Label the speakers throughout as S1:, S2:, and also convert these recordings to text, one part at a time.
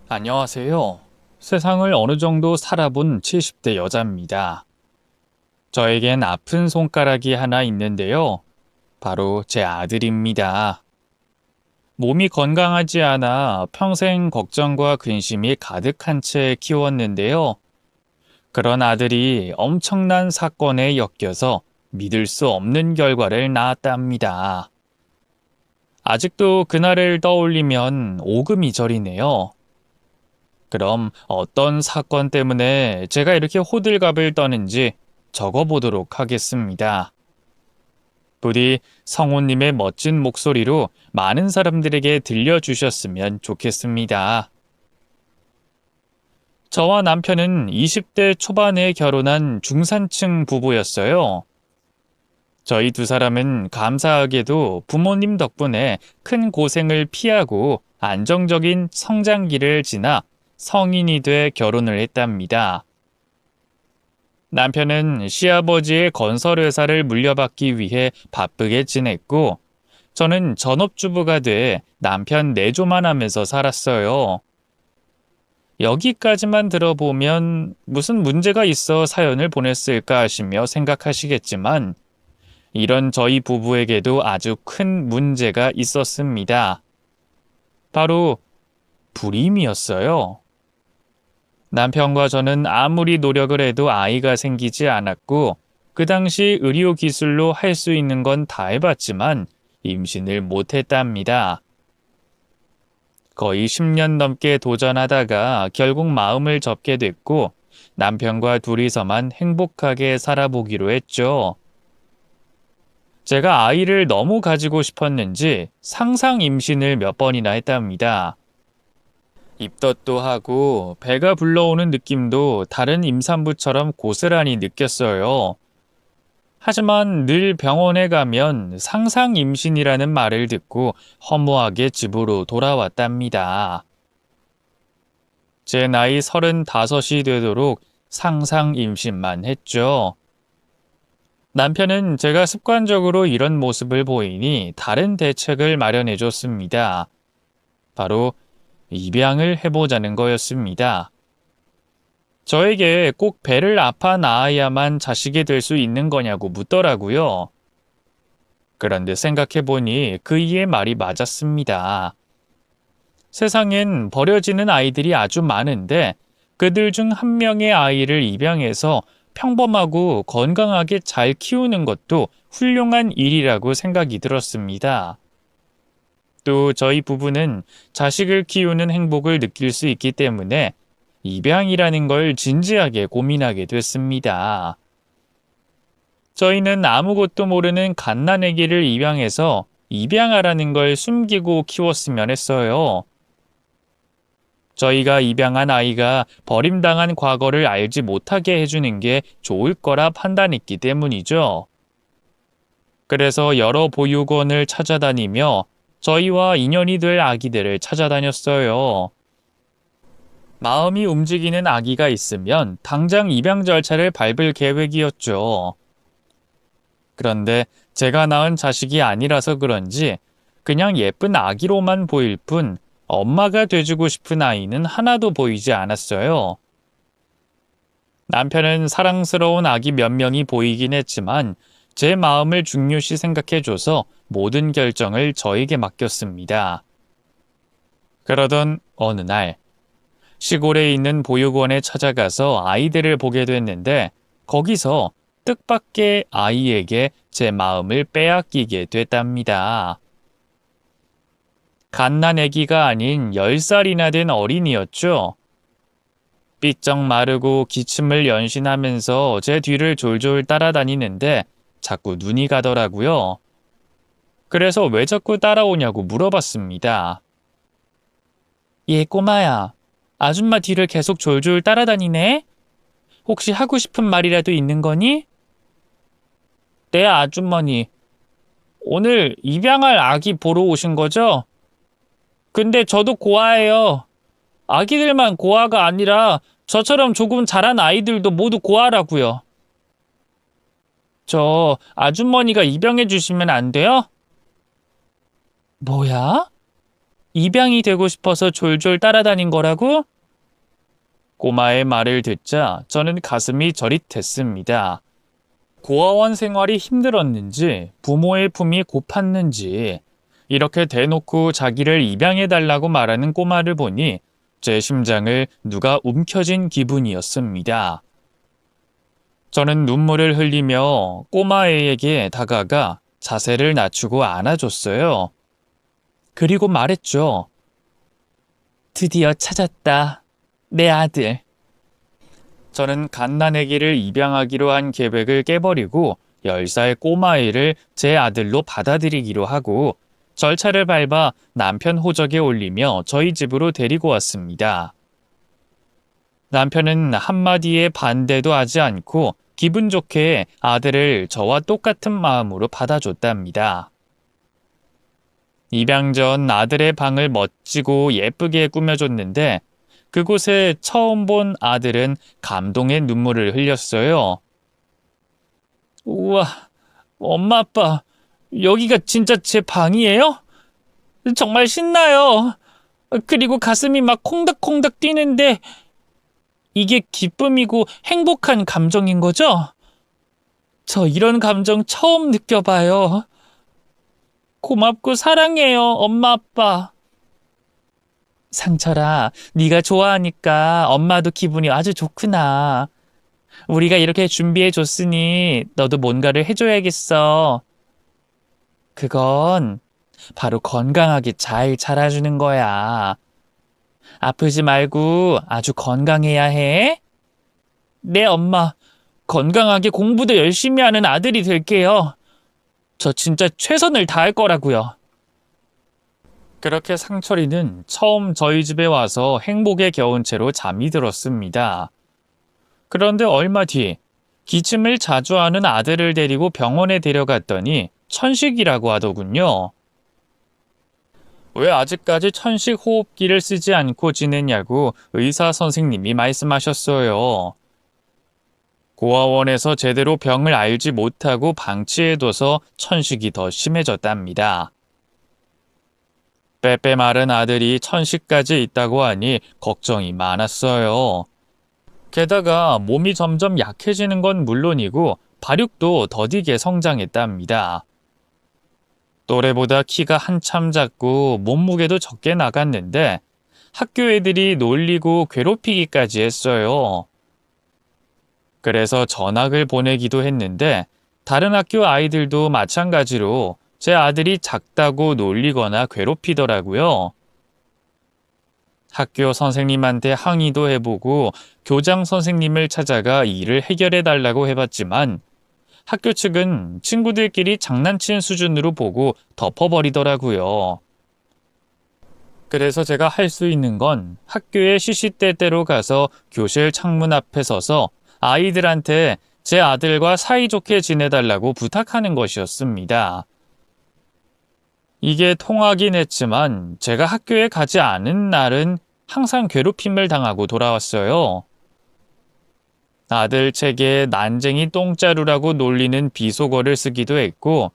S1: 안녕하세요. 세상을 어느 정도 살아본 70대 여자입니다. 저에겐 아픈 손가락이 하나 있는데요. 바로 제 아들입니다. 몸이 건강하지 않아 평생 걱정과 근심이 가득한 채 키웠는데요. 그런 아들이 엄청난 사건에 엮여서 믿을 수 없는 결과를 낳았답니다. 아직도 그날을 떠올리면 오금이 저리네요. 그럼 어떤 사건 때문에 제가 이렇게 호들갑을 떠는지 적어보도록 하겠습니다. 부디 성우님의 멋진 목소리로 많은 사람들에게 들려주셨으면 좋겠습니다. 저와 남편은 20대 초반에 결혼한 중산층 부부였어요. 저희 두 사람은 감사하게도 부모님 덕분에 큰 고생을 피하고 안정적인 성장기를 지나 성인이 돼 결혼을 했답니다. 남편은 시아버지의 건설회사를 물려받기 위해 바쁘게 지냈고, 저는 전업주부가 돼 남편 내조만 하면서 살았어요. 여기까지만 들어보면 무슨 문제가 있어 사연을 보냈을까 하시며 생각하시겠지만, 이런 저희 부부에게도 아주 큰 문제가 있었습니다. 바로 불임이었어요. 남편과 저는 아무리 노력을 해도 아이가 생기지 않았고, 그 당시 의료기술로 할 수 있는 건 다 해봤지만 임신을 못했답니다. 거의 10년 넘게 도전하다가 결국 마음을 접게 됐고, 남편과 둘이서만 행복하게 살아보기로 했죠. 제가 아이를 너무 가지고 싶었는지 상상 임신을 몇 번이나 했답니다. 입덧도 하고 배가 불러오는 느낌도 다른 임산부처럼 고스란히 느꼈어요. 하지만 늘 병원에 가면 상상 임신이라는 말을 듣고 허무하게 집으로 돌아왔답니다. 제 나이 35이 되도록 상상 임신만 했죠. 남편은 제가 습관적으로 이런 모습을 보이니 다른 대책을 마련해 줬습니다. 바로 입양을 해보자는 거였습니다. 저에게 꼭 배를 아파 낳아야만 자식이 될 수 있는 거냐고 묻더라고요. 그런데 생각해보니 그이의 말이 맞았습니다. 세상엔 버려지는 아이들이 아주 많은데 그들 중 한 명의 아이를 입양해서 평범하고 건강하게 잘 키우는 것도 훌륭한 일이라고 생각이 들었습니다. 또 저희 부부는 자식을 키우는 행복을 느낄 수 있기 때문에 입양이라는 걸 진지하게 고민하게 됐습니다. 저희는 아무것도 모르는 갓난아기를 입양해서 입양하라는 걸 숨기고 키웠으면 했어요. 저희가 입양한 아이가 버림당한 과거를 알지 못하게 해주는 게 좋을 거라 판단했기 때문이죠. 그래서 여러 보육원을 찾아다니며 저희와 인연이 될 아기들을 찾아다녔어요. 마음이 움직이는 아기가 있으면 당장 입양 절차를 밟을 계획이었죠. 그런데 제가 낳은 자식이 아니라서 그런지 그냥 예쁜 아기로만 보일 뿐 엄마가 돼주고 싶은 아이는 하나도 보이지 않았어요. 남편은 사랑스러운 아기 몇 명이 보이긴 했지만 제 마음을 중요시 생각해줘서 모든 결정을 저에게 맡겼습니다. 그러던 어느 날 시골에 있는 보육원에 찾아가서 아이들을 보게 됐는데 거기서 뜻밖의 아이에게 제 마음을 빼앗기게 됐답니다. 갓난아기가 아닌 10살이나 된 어린이였죠. 삐쩍 마르고 기침을 연신하면서 제 뒤를 졸졸 따라다니는데 자꾸 눈이 가더라고요. 그래서 왜 자꾸 따라오냐고 물어봤습니다. 얘 꼬마야, 아줌마 뒤를 계속 졸졸 따라다니네? 혹시 하고 싶은 말이라도 있는 거니? 네, 아주머니. 오늘 입양할 아기 보러 오신 거죠? 근데 저도 고아예요. 아기들만 고아가 아니라 저처럼 조금 자란 아이들도 모두 고아라고요. 저 아주머니가 입양해 주시면 안 돼요? 뭐야? 입양이 되고 싶어서 졸졸 따라다닌 거라고? 꼬마의 말을 듣자 저는 가슴이 저릿했습니다. 고아원 생활이 힘들었는지 부모의 품이 고팠는지 이렇게 대놓고 자기를 입양해달라고 말하는 꼬마를 보니 제 심장을 누가 움켜쥔 기분이었습니다. 저는 눈물을 흘리며 꼬마애에게 다가가 자세를 낮추고 안아줬어요. 그리고 말했죠. 드디어 찾았다. 내 아들. 저는 갓난아기를 입양하기로 한 계획을 깨버리고 10살 꼬마애를 제 아들로 받아들이기로 하고 절차를 밟아 남편 호적에 올리며 저희 집으로 데리고 왔습니다. 남편은 한마디의 반대도 하지 않고 기분 좋게 아들을 저와 똑같은 마음으로 받아줬답니다. 입양 전 아들의 방을 멋지고 예쁘게 꾸며줬는데 그곳에 처음 본 아들은 감동의 눈물을 흘렸어요. 우와, 엄마 아빠, 여기가 진짜 제 방이에요? 정말 신나요. 그리고 가슴이 막 콩닥콩닥 뛰는데 이게 기쁨이고 행복한 감정인 거죠? 저 이런 감정 처음 느껴봐요. 고맙고 사랑해요, 엄마 아빠. 상철아, 네가 좋아하니까 엄마도 기분이 아주 좋구나. 우리가 이렇게 준비해줬으니 너도 뭔가를 해줘야겠어. 그건 바로 건강하게 잘 자라주는 거야. 아프지 말고 아주 건강해야 해. 네, 엄마. 건강하게 공부도 열심히 하는 아들이 될게요. 저 진짜 최선을 다할 거라고요. 그렇게 상철이는 처음 저희 집에 와서 행복에 겨운 채로 잠이 들었습니다. 그런데 얼마 뒤 기침을 자주 하는 아들을 데리고 병원에 데려갔더니 천식이라고 하더군요. 왜 아직까지 천식 호흡기를 쓰지 않고 지냈냐고 의사 선생님이 말씀하셨어요. 고아원에서 제대로 병을 알지 못하고 방치해둬서 천식이 더 심해졌답니다. 빼빼 마른 아들이 천식까지 있다고 하니 걱정이 많았어요. 게다가 몸이 점점 약해지는 건 물론이고 발육도 더디게 성장했답니다. 또래보다 키가 한참 작고 몸무게도 적게 나갔는데 학교 애들이 놀리고 괴롭히기까지 했어요. 그래서 전학을 보내기도 했는데 다른 학교 아이들도 마찬가지로 제 아들이 작다고 놀리거나 괴롭히더라고요. 학교 선생님한테 항의도 해보고 교장 선생님을 찾아가 일을 해결해달라고 해봤지만 학교 측은 친구들끼리 장난친 수준으로 보고 덮어버리더라고요. 그래서 제가 할 수 있는 건 학교에 시시때때로 가서 교실 창문 앞에 서서 아이들한테 제 아들과 사이좋게 지내달라고 부탁하는 것이었습니다. 이게 통하긴 했지만 제가 학교에 가지 않은 날은 항상 괴롭힘을 당하고 돌아왔어요. 아들 책에 난쟁이 똥자루라고 놀리는 비속어를 쓰기도 했고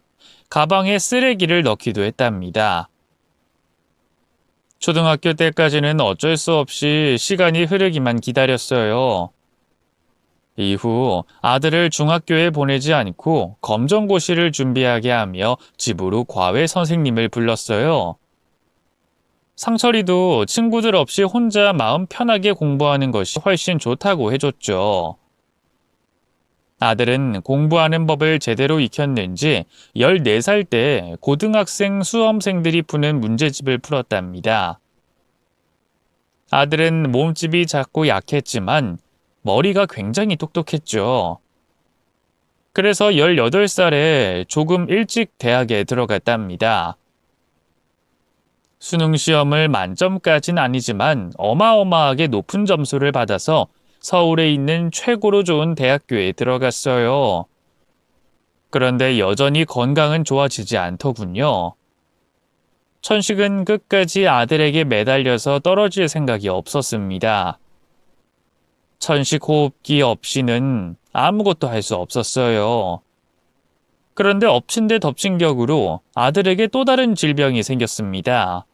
S1: 가방에 쓰레기를 넣기도 했답니다. 초등학교 때까지는 어쩔 수 없이 시간이 흐르기만 기다렸어요. 이후 아들을 중학교에 보내지 않고 검정고시를 준비하게 하며 집으로 과외 선생님을 불렀어요. 상철이도 친구들 없이 혼자 마음 편하게 공부하는 것이 훨씬 좋다고 해줬죠. 아들은 공부하는 법을 제대로 익혔는지 14살 때 고등학생 수험생들이 푸는 문제집을 풀었답니다. 아들은 몸집이 작고 약했지만 머리가 굉장히 똑똑했죠. 그래서 18살에 조금 일찍 대학에 들어갔답니다. 수능 시험을 만점까진 아니지만 어마어마하게 높은 점수를 받아서 서울에 있는 최고로 좋은 대학교에 들어갔어요. 그런데 여전히 건강은 좋아지지 않더군요. 천식은 끝까지 아들에게 매달려서 떨어질 생각이 없었습니다. 천식 호흡기 없이는 아무것도 할 수 없었어요. 그런데 엎친 데 덮친 격으로 아들에게 또 다른 질병이 생겼습니다.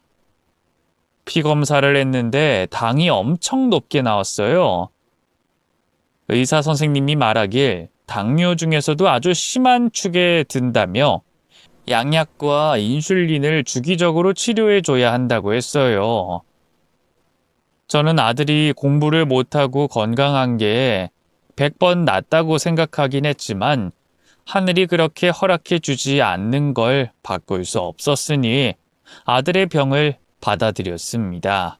S1: 피 검사를 했는데 당이 엄청 높게 나왔어요. 의사 선생님이 말하길 당뇨 중에서도 아주 심한 축에 든다며 양약과 인슐린을 주기적으로 치료해줘야 한다고 했어요. 저는 아들이 공부를 못하고 건강한 게 100번 낫다고 생각하긴 했지만 하늘이 그렇게 허락해 주지 않는 걸 바꿀 수 없었으니 아들의 병을 받아들였습니다.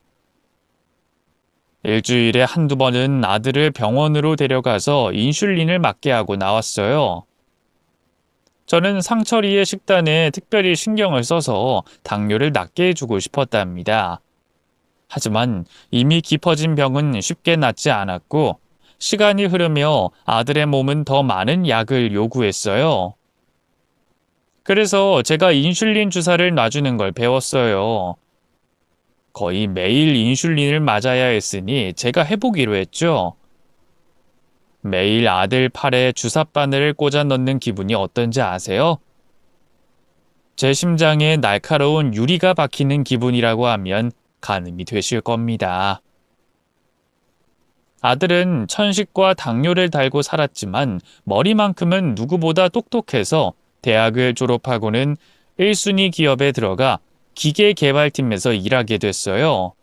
S1: 일주일에 한두 번은 아들을 병원으로 데려가서 인슐린을 맞게 하고 나왔어요. 저는 상철이의 식단에 특별히 신경을 써서 당뇨를 낮게 해주고 싶었답니다. 하지만 이미 깊어진 병은 쉽게 낫지 않았고 시간이 흐르며 아들의 몸은 더 많은 약을 요구했어요. 그래서 제가 인슐린 주사를 놔주는 걸 배웠어요. 거의 매일 인슐린을 맞아야 했으니 제가 해보기로 했죠. 매일 아들 팔에 주사바늘을 꽂아 넣는 기분이 어떤지 아세요? 제 심장에 날카로운 유리가 박히는 기분이라고 하면 가늠이 되실 겁니다. 아들은 천식과 당뇨를 달고 살았지만 머리만큼은 누구보다 똑똑해서 대학을 졸업하고는 1순위 기업에 들어가 기계개발팀에서 일하게 됐어요.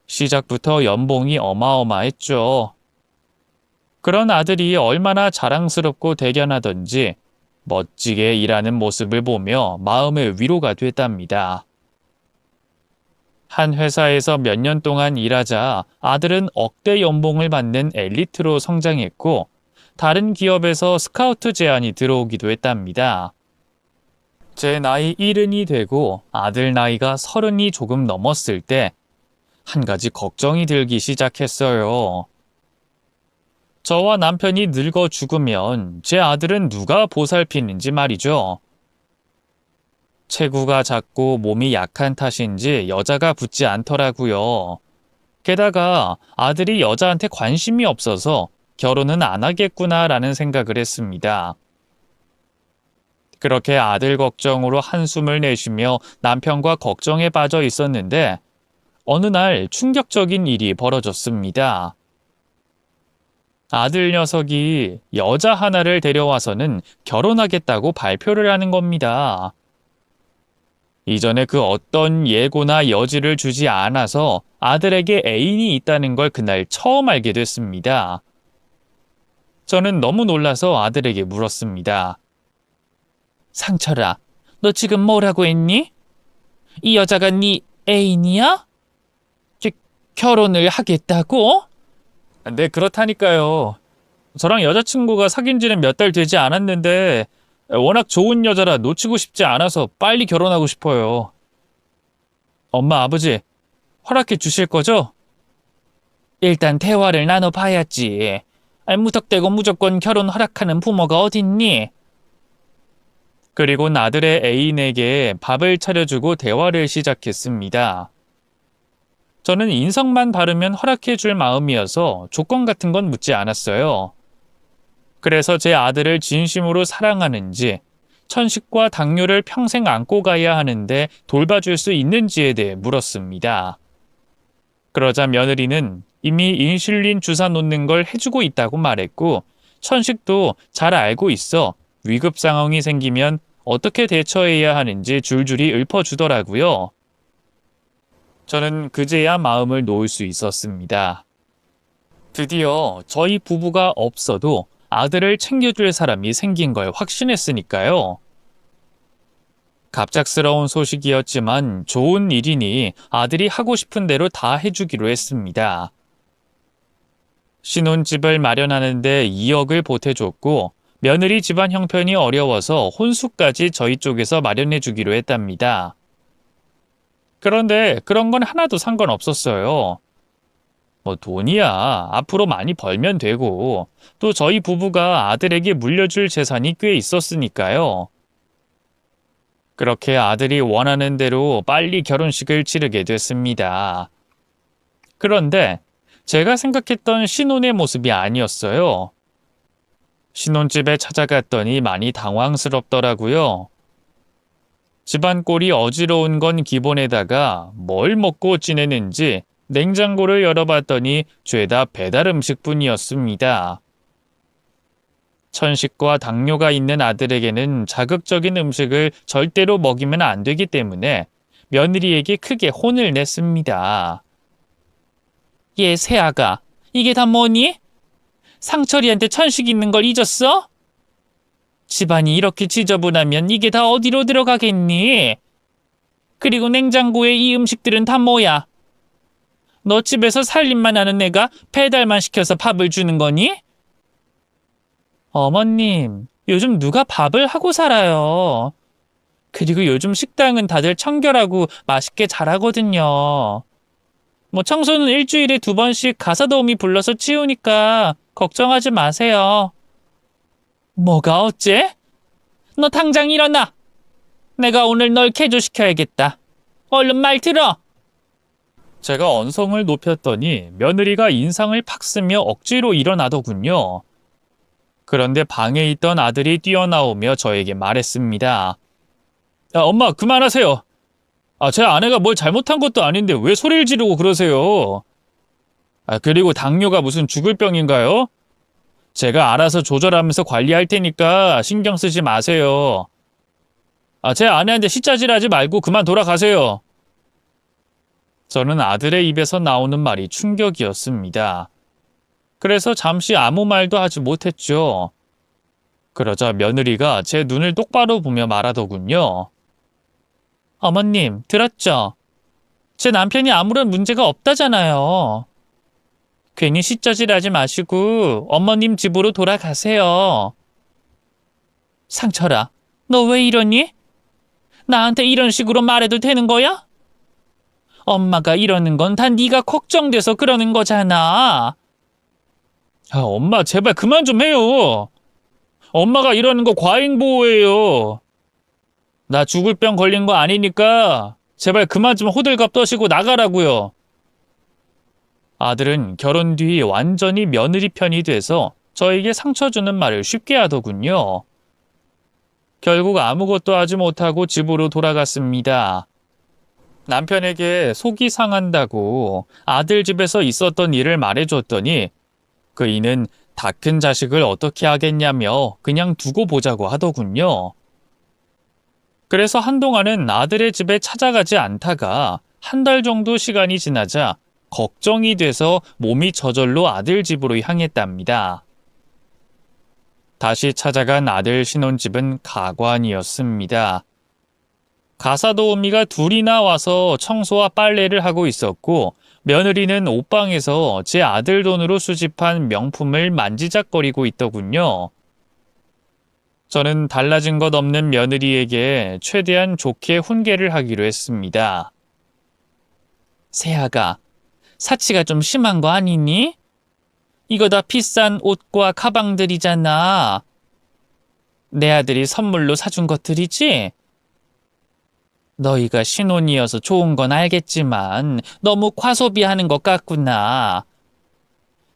S1: 시작부터 연봉이 어마어마했죠. 그런 아들이 얼마나 자랑스럽고 대견하던지 멋지게 일하는 모습을 보며 마음의 위로가 됐답니다. 한 회사에서 몇 년 동안 일하자 아들은 억대 연봉을 받는 엘리트로 성장했고 다른 기업에서 스카우트 제안이 들어오기도 했답니다. 제 나이 70이 되고 아들 나이가 30이 조금 넘었을 때 한 가지 걱정이 들기 시작했어요. 저와 남편이 늙어 죽으면 제 아들은 누가 보살피는지 말이죠. 체구가 작고 몸이 약한 탓인지 여자가 붙지 않더라고요. 게다가 아들이 여자한테 관심이 없어서 결혼은 안 하겠구나라는 생각을 했습니다. 그렇게 아들 걱정으로 한숨을 내쉬며 남편과 걱정에 빠져 있었는데 어느 날 충격적인 일이 벌어졌습니다. 아들 녀석이 여자 하나를 데려와서는 결혼하겠다고 발표를 하는 겁니다. 이전에 그 어떤 예고나 여지를 주지 않아서 아들에게 애인이 있다는 걸 그날 처음 알게 됐습니다. 저는 너무 놀라서 아들에게 물었습니다. 상철아, 너 지금 뭐라고 했니? 이 여자가 네 애인이야? 결혼을 하겠다고? 네, 그렇다니까요. 저랑 여자친구가 사귄 지는 몇 달 되지 않았는데 워낙 좋은 여자라 놓치고 싶지 않아서 빨리 결혼하고 싶어요. 엄마, 아버지, 허락해 주실 거죠? 일단 대화를 나눠봐야지. 무턱대고 무조건 결혼 허락하는 부모가 어딨니? 그리고 아들의 애인에게 밥을 차려주고 대화를 시작했습니다. 저는 인성만 바르면 허락해 줄 마음이어서 조건 같은 건 묻지 않았어요. 그래서 제 아들을 진심으로 사랑하는지, 천식과 당뇨를 평생 안고 가야 하는데 돌봐줄 수 있는지에 대해 물었습니다. 그러자 며느리는 이미 인슐린 주사 놓는 걸 해주고 있다고 말했고, 천식도 잘 알고 있어 위급 상황이 생기면 어떻게 대처해야 하는지 줄줄이 읊어주더라고요. 저는 그제야 마음을 놓을 수 있었습니다. 드디어 저희 부부가 없어도 아들을 챙겨줄 사람이 생긴 걸 확신했으니까요. 갑작스러운 소식이었지만 좋은 일이니 아들이 하고 싶은 대로 다 해주기로 했습니다. 신혼집을 마련하는데 2억을 보태줬고 며느리 집안 형편이 어려워서 혼수까지 저희 쪽에서 마련해주기로 했답니다. 그런데 그런 건 하나도 상관없었어요. 돈이야 앞으로 많이 벌면 되고 또 저희 부부가 아들에게 물려줄 재산이 꽤 있었으니까요. 그렇게 아들이 원하는 대로 빨리 결혼식을 치르게 됐습니다. 그런데 제가 생각했던 신혼의 모습이 아니었어요. 신혼집에 찾아갔더니 많이 당황스럽더라고요. 집안 꼴이 어지러운 건 기본에다가 뭘 먹고 지내는지 냉장고를 열어봤더니 죄다 배달 음식뿐이었습니다. 천식과 당뇨가 있는 아들에게는 자극적인 음식을 절대로 먹이면 안 되기 때문에 며느리에게 크게 혼을 냈습니다. 얘 새아가, 이게 다 뭐니? 상철이한테 천식 있는 걸 잊었어? 집안이 이렇게 지저분하면 이게 다 어디로 들어가겠니? 그리고 냉장고에 이 음식들은 다 뭐야? 너 집에서 살림만 하는 애가 배달만 시켜서 밥을 주는 거니? 어머님, 요즘 누가 밥을 하고 살아요. 그리고 요즘 식당은 다들 청결하고 맛있게 잘하거든요. 뭐 청소는 일주일에 2번씩 가사도우미 불러서 치우니까 걱정하지 마세요. 뭐가 어째? 너 당장 일어나. 내가 오늘 널 개조시켜야겠다. 얼른 말 들어. 제가 언성을 높였더니 며느리가 인상을 팍 쓰며 억지로 일어나더군요. 그런데 방에 있던 아들이 뛰어나오며 저에게 말했습니다. 야, 엄마 그만하세요. 제 아내가 뭘 잘못한 것도 아닌데 왜 소리를 지르고 그러세요? 그리고 당뇨가 무슨 죽을 병인가요? 제가 알아서 조절하면서 관리할 테니까 신경 쓰지 마세요. 제 아내한테 시짜질하지 말고 그만 돌아가세요. 저는 아들의 입에서 나오는 말이 충격이었습니다. 그래서 잠시 아무 말도 하지 못했죠. 그러자 며느리가 제 눈을 똑바로 보며 말하더군요. 어머님, 들었죠? 제 남편이 아무런 문제가 없다잖아요. 괜히 시짜질하지 마시고 어머님 집으로 돌아가세요. 상철아, 너 왜 이러니? 나한테 이런 식으로 말해도 되는 거야? 엄마가 이러는 건 다 네가 걱정돼서 그러는 거잖아. 엄마 제발 그만 좀 해요. 엄마가 이러는 거 과잉보호예요. 나 죽을 병 걸린 거 아니니까 제발 그만 좀 호들갑 떠시고 나가라고요. 아들은 결혼 뒤 완전히 며느리 편이 돼서 저에게 상처 주는 말을 쉽게 하더군요. 결국 아무것도 하지 못하고 집으로 돌아갔습니다. 남편에게 속이 상한다고 아들 집에서 있었던 일을 말해줬더니 그 이는 다 큰 자식을 어떻게 하겠냐며 그냥 두고 보자고 하더군요. 그래서 한동안은 아들의 집에 찾아가지 않다가 1달 정도 시간이 지나자 걱정이 돼서 몸이 저절로 아들 집으로 향했답니다. 다시 찾아간 아들 신혼집은 가관이었습니다. 가사도우미가 둘이나 와서 청소와 빨래를 하고 있었고 며느리는 옷방에서 제 아들 돈으로 수집한 명품을 만지작거리고 있더군요. 저는 달라진 것 없는 며느리에게 최대한 좋게 훈계를 하기로 했습니다. 새아가, 사치가 좀 심한 거 아니니? 이거 다 비싼 옷과 가방들이잖아. 내 아들이 선물로 사준 것들이지? 너희가 신혼이어서 좋은 건 알겠지만 너무 과소비하는 것 같구나.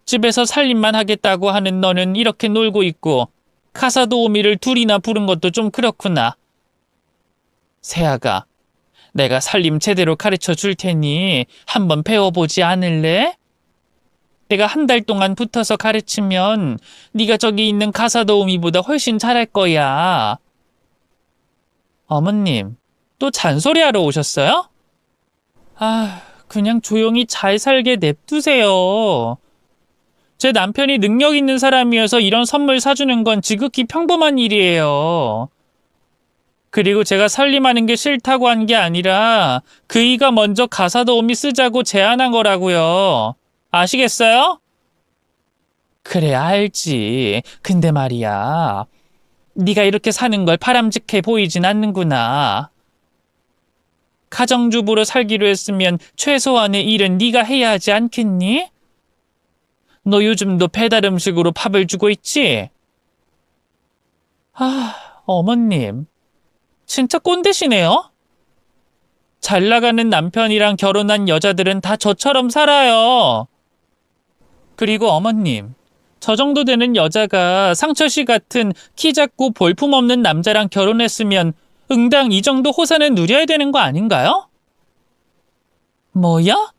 S1: 집에서 살림만 하겠다고 하는 너는 이렇게 놀고 있고 가사도우미를 둘이나 부른 것도 좀 그렇구나. 새아가, 내가 살림 제대로 가르쳐 줄 테니 한번 배워보지 않을래? 내가 1달 동안 붙어서 가르치면 네가 저기 있는 가사도우미보다 훨씬 잘할 거야. 어머님, 또 잔소리하러 오셨어요? 그냥 조용히 잘 살게 냅두세요. 제 남편이 능력 있는 사람이어서 이런 선물 사주는 건 지극히 평범한 일이에요. 그리고 제가 살림하는 게 싫다고 한 게 아니라 그이가 먼저 가사도우미 쓰자고 제안한 거라고요. 아시겠어요? 그래, 알지. 근데 말이야, 네가 이렇게 사는 걸 바람직해 보이진 않는구나. 가정주부로 살기로 했으면 최소한의 일은 네가 해야 하지 않겠니? 너 요즘도 배달 음식으로 밥을 주고 있지? 어머님, 진짜 꼰대시네요? 잘 나가는 남편이랑 결혼한 여자들은 다 저처럼 살아요. 그리고 어머님, 저 정도 되는 여자가 상철 씨 같은 키 작고 볼품없는 남자랑 결혼했으면 응당 이 정도 호사는 누려야 되는 거 아닌가요? 뭐야?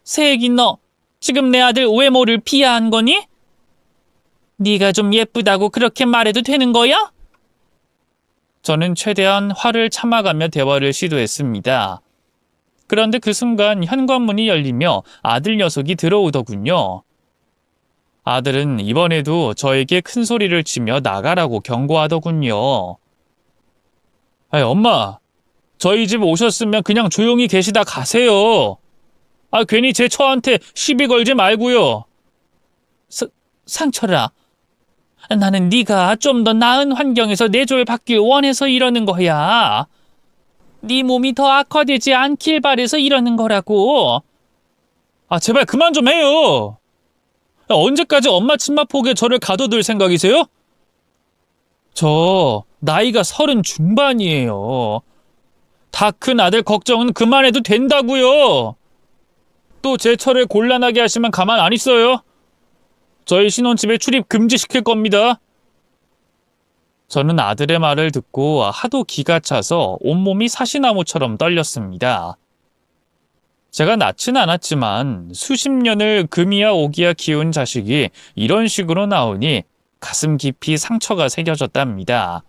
S1: 새애기 너 지금 내 아들 외모를 비하한 거니? 네가 좀 예쁘다고 그렇게 말해도 되는 거야? 저는 최대한 화를 참아가며 대화를 시도했습니다. 그런데 그 순간 현관문이 열리며 아들 녀석이 들어오더군요. 아들은 이번에도 저에게 큰 소리를 치며 나가라고 경고하더군요. 아이, 엄마, 저희 집 오셨으면 그냥 조용히 계시다 가세요. 괜히 제 처한테 시비 걸지 말고요. 상철아, 나는 네가 좀 더 나은 환경에서 내조를 받길 원해서 이러는 거야. 네 몸이 더 악화되지 않길 바래서 이러는 거라고. 제발 그만 좀 해요. 언제까지 엄마 친마폭에 저를 가둬둘 생각이세요? 저 나이가 30 중반이에요. 다 큰 아들 걱정은 그만해도 된다고요. 또 제 처를 곤란하게 하시면 가만 안 있어요. 저희 신혼집에 출입 금지시킬 겁니다. 저는 아들의 말을 듣고 하도 기가 차서 온몸이 사시나무처럼 떨렸습니다. 제가 낳진 않았지만 수십 년을 금이야 오기야 키운 자식이 이런 식으로 나오니 가슴 깊이 상처가 새겨졌답니다.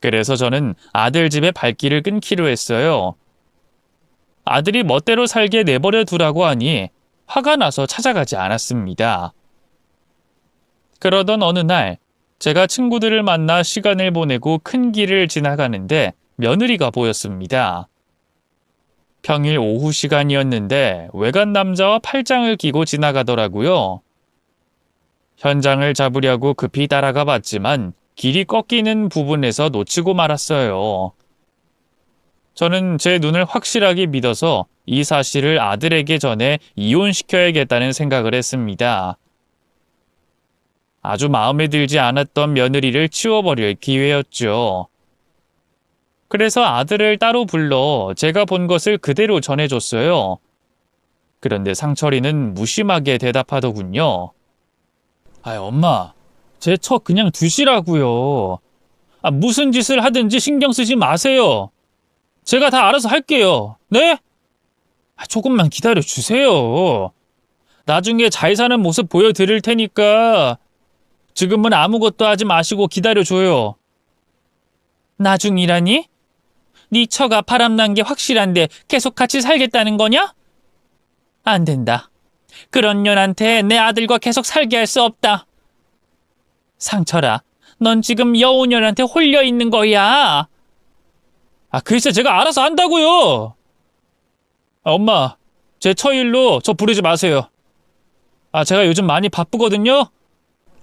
S1: 그래서 저는 아들 집에 발길을 끊기로 했어요. 아들이 멋대로 살게 내버려 두라고 하니 화가 나서 찾아가지 않았습니다. 그러던 어느 날 제가 친구들을 만나 시간을 보내고 큰 길을 지나가는데 며느리가 보였습니다. 평일 오후 시간이었는데 외간 남자와 팔짱을 끼고 지나가더라고요. 현장을 잡으려고 급히 따라가 봤지만 길이 꺾이는 부분에서 놓치고 말았어요. 저는 제 눈을 확실하게 믿어서 이 사실을 아들에게 전해 이혼시켜야겠다는 생각을 했습니다. 아주 마음에 들지 않았던 며느리를 치워버릴 기회였죠. 그래서 아들을 따로 불러 제가 본 것을 그대로 전해줬어요. 그런데 상철이는 무심하게 대답하더군요. 엄마, 제 처 그냥 두시라고요. 무슨 짓을 하든지 신경 쓰지 마세요. 제가 다 알아서 할게요. 네? 조금만 기다려 주세요. 나중에 잘 사는 모습 보여드릴 테니까 지금은 아무것도 하지 마시고 기다려줘요. 나중이라니? 네 처가 바람난 게 확실한데 계속 같이 살겠다는 거냐? 안 된다. 그런 년한테 내 아들과 계속 살게 할 수 없다. 상철아, 넌 지금 여우년한테 홀려 있는 거야. 글쎄 제가 알아서 한다고요. 엄마, 제 처일로 저 부르지 마세요. 제가 요즘 많이 바쁘거든요.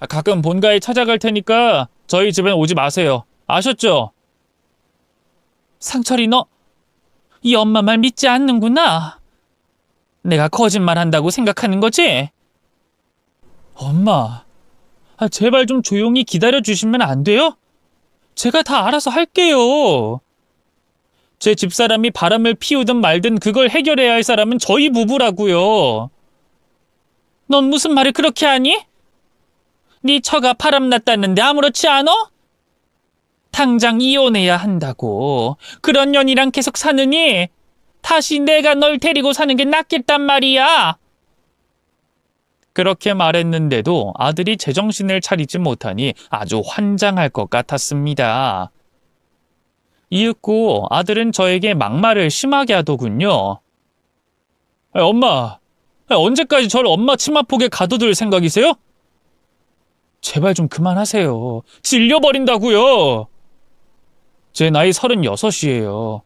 S1: 가끔 본가에 찾아갈 테니까 저희 집엔 오지 마세요. 아셨죠? 상철이 너 이 엄마 말 믿지 않는구나. 내가 거짓말한다고 생각하는 거지? 엄마, 제발 좀 조용히 기다려주시면 안 돼요? 제가 다 알아서 할게요. 제 집사람이 바람을 피우든 말든 그걸 해결해야 할 사람은 저희 부부라고요. 넌 무슨 말을 그렇게 하니? 네 처가 바람났다는데 아무렇지 않아? 당장 이혼해야 한다고. 그런 년이랑 계속 사느니 다시 내가 널 데리고 사는 게 낫겠단 말이야. 그렇게 말했는데도 아들이 제정신을 차리지 못하니 아주 환장할 것 같았습니다. 이윽고 아들은 저에게 막말을 심하게 하더군요. 엄마, 언제까지 저를 엄마 치마폭에 가둬둘 생각이세요? 제발 좀 그만하세요. 질려버린다고요. 제 나이 36이에요.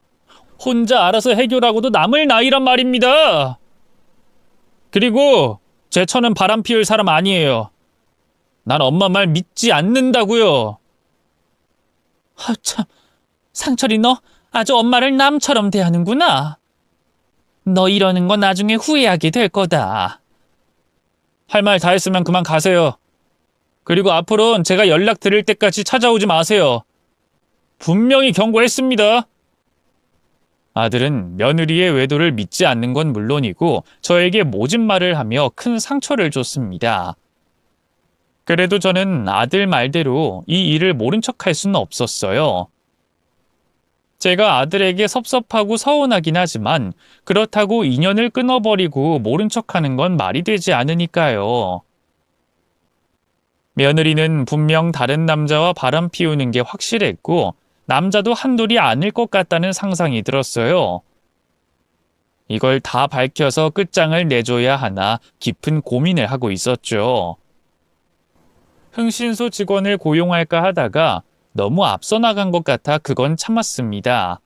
S1: 혼자 알아서 해결하고도 남을 나이란 말입니다. 그리고 제 처는 바람 피울 사람 아니에요. 난 엄마 말 믿지 않는다고요. 참, 상철이 너 아주 엄마를 남처럼 대하는구나. 너 이러는 거 나중에 후회하게 될 거다. 할 말 다 했으면 그만 가세요. 그리고 앞으로는 제가 연락 드릴 때까지 찾아오지 마세요. 분명히 경고했습니다. 아들은 며느리의 외도를 믿지 않는 건 물론이고 저에게 모진 말을 하며 큰 상처를 줬습니다. 그래도 저는 아들 말대로 이 일을 모른 척할 수는 없었어요. 제가 아들에게 섭섭하고 서운하긴 하지만 그렇다고 인연을 끊어버리고 모른 척하는 건 말이 되지 않으니까요. 며느리는 분명 다른 남자와 바람 피우는 게 확실했고 남자도 한둘이 아닐 것 같다는 상상이 들었어요. 이걸 다 밝혀서 끝장을 내줘야 하나 깊은 고민을 하고 있었죠. 흥신소 직원을 고용할까 하다가 너무 앞서 나간 것 같아 그건 참았습니다.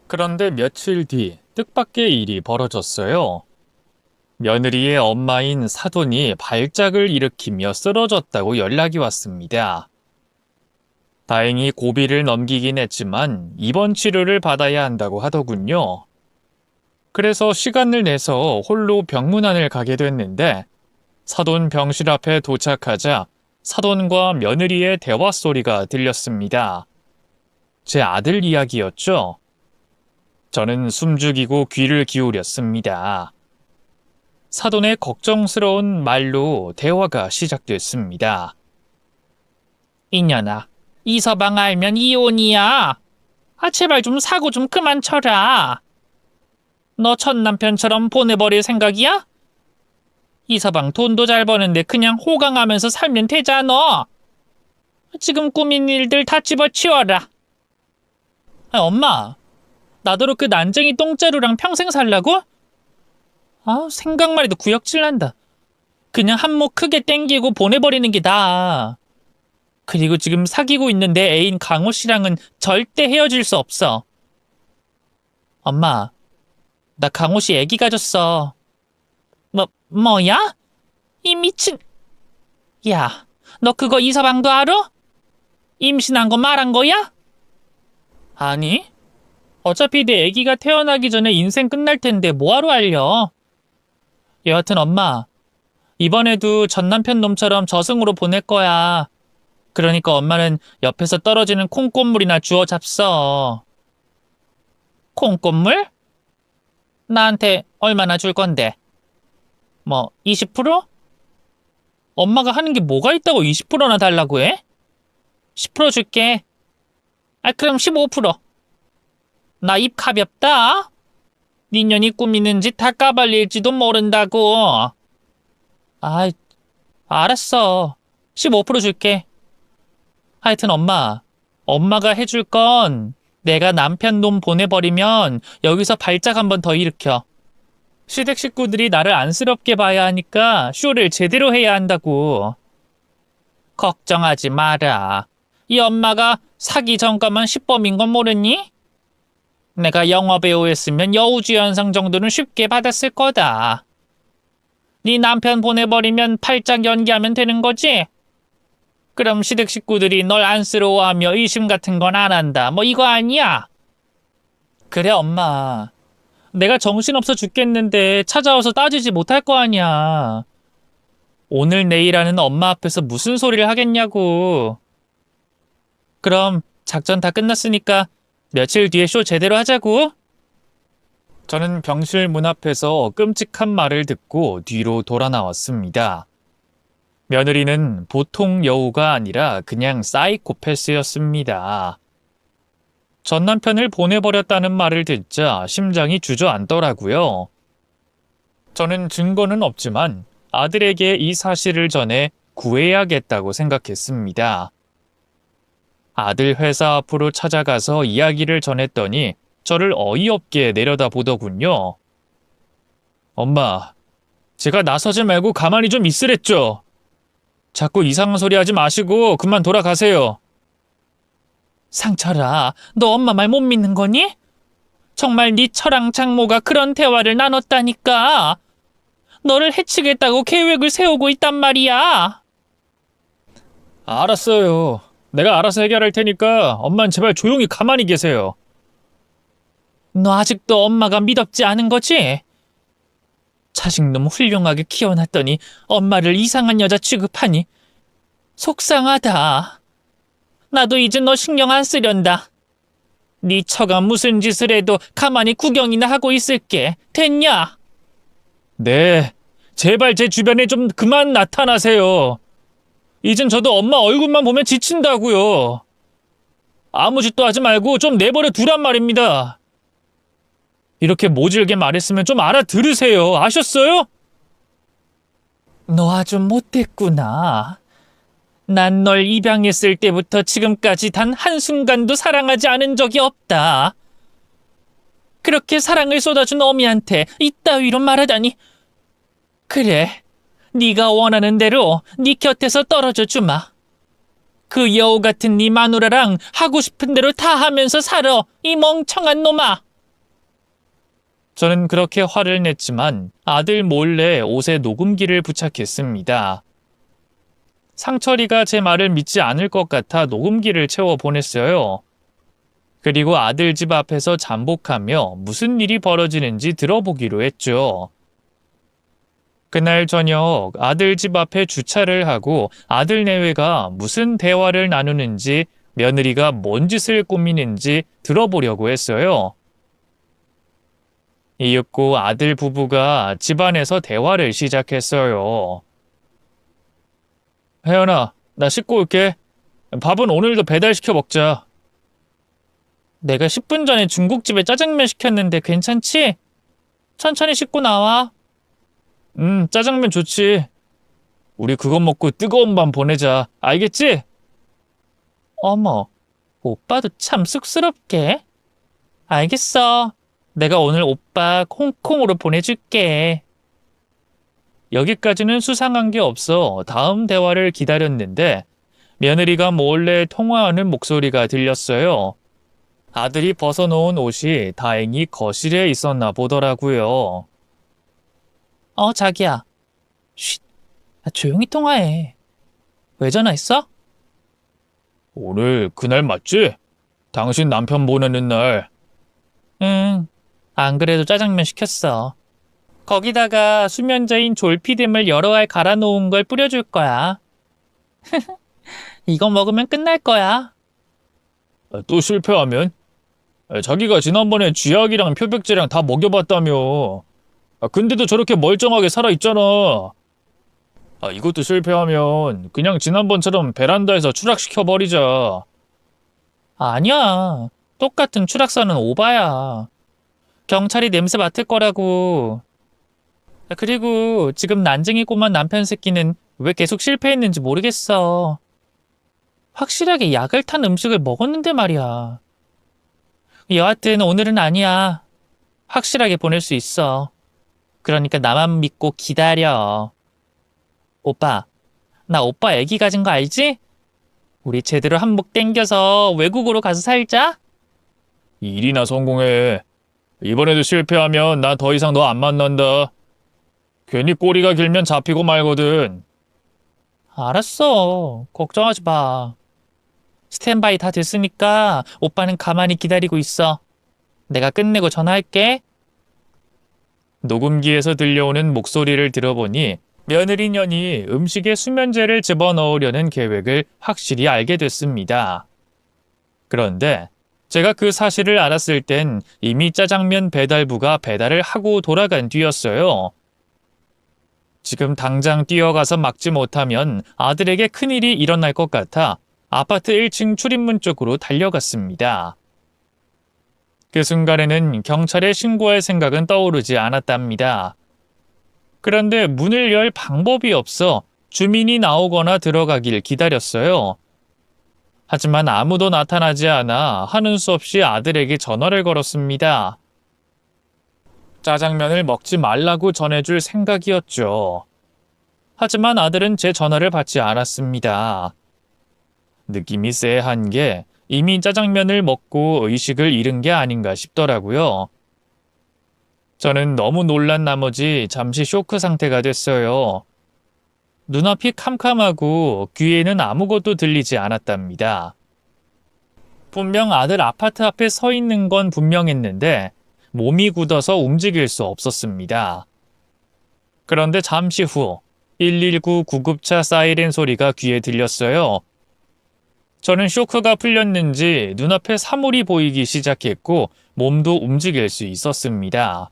S1: 그런데 며칠 뒤 뜻밖의 일이 벌어졌어요. 며느리의 엄마인 사돈이 발작을 일으키며 쓰러졌다고 연락이 왔습니다. 다행히 고비를 넘기긴 했지만 입원 치료를 받아야 한다고 하더군요. 그래서 시간을 내서 홀로 병문안을 가게 됐는데 사돈 병실 앞에 도착하자 사돈과 며느리의 대화 소리가 들렸습니다. 제 아들 이야기였죠. 저는 숨죽이고 귀를 기울였습니다. 사돈의 걱정스러운 말로 대화가 시작됐습니다. 이년아, 이 서방 알면 이혼이야. 제발 좀 사고 좀 그만 쳐라. 너 첫 남편처럼 보내버릴 생각이야? 이 서방 돈도 잘 버는데 그냥 호강하면서 살면 되잖아. 지금 꾸민 일들 다 집어치워라. 엄마, 나더러 그 난쟁이 똥자루랑 평생 살라고? 생각만 해도 구역질 난다. 그냥 한몫 크게 땡기고 보내버리는 게 나아. 그리고 지금 사귀고 있는 내 애인 강호 씨랑은 절대 헤어질 수 없어. 엄마, 나 강호 씨 애기 가졌어. 뭐야? 이 미친... 야, 너 그거 이서방도 알아? 임신한 거 말한 거야? 아니, 어차피 내 애기가 태어나기 전에 인생 끝날 텐데 뭐하러 알려. 여하튼 엄마, 이번에도 전 남편 놈처럼 저승으로 보낼 거야. 그러니까 엄마는 옆에서 떨어지는 콩꽃물이나 주워 잡숴. 콩꽃물? 나한테 얼마나 줄 건데? 20%? 엄마가 하는 게 뭐가 있다고 20%나 달라고 해? 10% 줄게. 그럼 15%. 나 입 가볍다. 니년이 꾸미는 짓 다 까발릴지도 모른다고. 알았어. 15% 줄게. 하여튼 엄마가 해줄 건 내가 남편 놈 보내버리면 여기서 발작 한 번 더 일으켜. 시댁 식구들이 나를 안쓰럽게 봐야 하니까 쇼를 제대로 해야 한다고. 걱정하지 마라. 이 엄마가 사기 전과만 10범인 건 모르니? 내가 영화배우였으면 여우주연상 정도는 쉽게 받았을 거다. 네 남편 보내버리면 팔짝 연기하면 되는 거지? 그럼 시댁 식구들이 널 안쓰러워하며 의심 같은 건 안 한다. 이거 아니야? 그래 엄마. 내가 정신없어 죽겠는데 찾아와서 따지지 못할 거 아니야. 오늘 내일 하는 엄마 앞에서 무슨 소리를 하겠냐고. 그럼 작전 다 끝났으니까 며칠 뒤에 쇼 제대로 하자고. 저는 병실 문 앞에서 끔찍한 말을 듣고 뒤로 돌아 나왔습니다. 며느리는 보통 여우가 아니라 그냥 사이코패스였습니다. 전 남편을 보내버렸다는 말을 듣자 심장이 주저앉더라고요. 저는 증거는 없지만 아들에게 이 사실을 전해 구해야겠다고 생각했습니다. 아들 회사 앞으로 찾아가서 이야기를 전했더니 저를 어이없게 내려다보더군요. 엄마, 제가 나서지 말고 가만히 좀 있으랬죠. 자꾸 이상한 소리 하지 마시고 그만 돌아가세요. 상철아, 너 엄마 말 못 믿는 거니? 정말 네 처랑 장모가 그런 대화를 나눴다니까. 너를 해치겠다고 계획을 세우고 있단 말이야. 알았어요. 내가 알아서 해결할 테니까 엄마는 제발 조용히 가만히 계세요. 너 아직도 엄마가 믿었지 않은 거지? 자식놈 훌륭하게 키워놨더니 엄마를 이상한 여자 취급하니 속상하다. 나도 이제 너 신경 안 쓰련다. 네 처가 무슨 짓을 해도 가만히 구경이나 하고 있을게. 됐냐? 네, 제발 제 주변에 좀 그만 나타나세요. 이젠 저도 엄마 얼굴만 보면 지친다고요. 아무 짓도 하지 말고 좀 내버려 두란 말입니다. 이렇게 모질게 말했으면 좀 알아들으세요. 아셨어요? 너 아주 못됐구나. 난 널 입양했을 때부터 지금까지 단 한순간도 사랑하지 않은 적이 없다. 그렇게 사랑을 쏟아준 어미한테 이따위로 말하다니. 그래, 네가 원하는 대로 네 곁에서 떨어져 주마. 그 여우 같은 네 마누라랑 하고 싶은 대로 다 하면서 살아, 이 멍청한 놈아. 저는 그렇게 화를 냈지만 아들 몰래 옷에 녹음기를 부착했습니다. 상철이가 제 말을 믿지 않을 것 같아 녹음기를 채워 보냈어요. 그리고 아들 집 앞에서 잠복하며 무슨 일이 벌어지는지 들어보기로 했죠. 그날 저녁 아들 집 앞에 주차를 하고 아들 내외가 무슨 대화를 나누는지, 며느리가 뭔 짓을 꾸미는지 들어보려고 했어요. 이윽고 아들 부부가 집안에서 대화를 시작했어요. 혜연아, 나 씻고 올게. 밥은 오늘도 배달시켜 먹자. 내가 10분 전에 중국집에 짜장면 시켰는데 괜찮지? 천천히 씻고 나와. 짜장면 좋지. 우리 그거 먹고 뜨거운 밤 보내자. 알겠지? 어머, 오빠도 참 쑥스럽게. 알겠어. 내가 오늘 오빠 홍콩으로 보내줄게. 여기까지는 수상한 게 없어 다음 대화를 기다렸는데 며느리가 몰래 통화하는 목소리가 들렸어요. 아들이 벗어놓은 옷이 다행히 거실에 있었나 보더라고요. 자기야. 쉿, 조용히 통화해. 왜 전화했어? 오늘 그날 맞지? 당신 남편 보내는 날. 응, 안 그래도 짜장면 시켰어. 거기다가 수면제인 졸피뎀을 여러 알 갈아놓은 걸 뿌려줄 거야. 이거 먹으면 끝날 거야. 또 실패하면? 자기가 지난번에 쥐약이랑 표백제랑 다 먹여봤다며. 근데도 저렇게 멀쩡하게 살아있잖아. 이것도 실패하면 그냥 지난번처럼 베란다에서 추락시켜버리자. 아니야. 똑같은 추락사는 오바야. 경찰이 냄새 맡을 거라고. 그리고 지금 난쟁이 꼬만 남편 새끼는 왜 계속 실패했는지 모르겠어. 확실하게 약을 탄 음식을 먹었는데 말이야. 여하튼 오늘은 아니야. 확실하게 보낼 수 있어. 그러니까 나만 믿고 기다려. 오빠, 나 오빠 애기 가진 거 알지? 우리 제대로 한몫 땡겨서 외국으로 가서 살자. 일이나 성공해. 이번에도 실패하면 나 더 이상 너 안 만난다. 괜히 꼬리가 길면 잡히고 말거든. 알았어. 걱정하지 마. 스탠바이 다 됐으니까 오빠는 가만히 기다리고 있어. 내가 끝내고 전화할게. 녹음기에서 들려오는 목소리를 들어보니 며느리 년이 음식에 수면제를 집어넣으려는 계획을 확실히 알게 됐습니다. 그런데 제가 그 사실을 알았을 땐 이미 짜장면 배달부가 배달을 하고 돌아간 뒤였어요. 지금 당장 뛰어가서 막지 못하면 아들에게 큰일이 일어날 것 같아 아파트 1층 출입문 쪽으로 달려갔습니다. 그 순간에는 경찰에 신고할 생각은 떠오르지 않았답니다. 그런데 문을 열 방법이 없어 주민이 나오거나 들어가길 기다렸어요. 하지만 아무도 나타나지 않아 하는 수 없이 아들에게 전화를 걸었습니다. 짜장면을 먹지 말라고 전해줄 생각이었죠. 하지만 아들은 제 전화를 받지 않았습니다. 느낌이 쎄한 게 이미 짜장면을 먹고 의식을 잃은 게 아닌가 싶더라고요. 저는 너무 놀란 나머지 잠시 쇼크 상태가 됐어요. 눈앞이 캄캄하고 귀에는 아무것도 들리지 않았답니다. 분명 아들 아파트 앞에 서 있는 건 분명했는데 몸이 굳어서 움직일 수 없었습니다. 그런데 잠시 후 119 구급차 사이렌 소리가 귀에 들렸어요. 저는 쇼크가 풀렸는지 눈앞에 사물이 보이기 시작했고 몸도 움직일 수 있었습니다.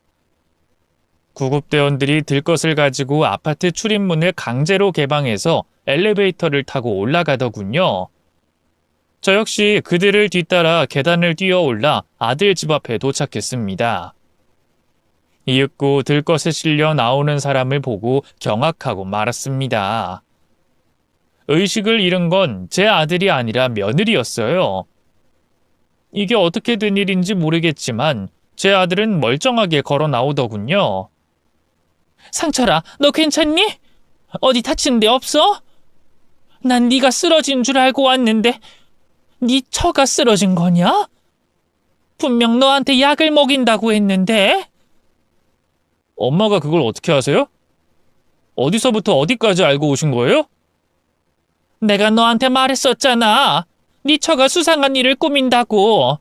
S1: 구급대원들이 들것을 가지고 아파트 출입문을 강제로 개방해서 엘리베이터를 타고 올라가더군요. 저 역시 그들을 뒤따라 계단을 뛰어올라 아들 집 앞에 도착했습니다. 이윽고 들것에 실려 나오는 사람을 보고 경악하고 말았습니다. 의식을 잃은 건 제 아들이 아니라 며느리였어요. 이게 어떻게 된 일인지 모르겠지만 제 아들은 멀쩡하게 걸어 나오더군요. 상철아, 너 괜찮니? 어디 다친 데 없어? 난 네가 쓰러진 줄 알고 왔는데 네 처가 쓰러진 거냐? 분명 너한테 약을 먹인다고 했는데. 엄마가 그걸 어떻게 아세요? 어디서부터 어디까지 알고 오신 거예요? 내가 너한테 말했었잖아. 네 처가 수상한 일을 꾸민다고.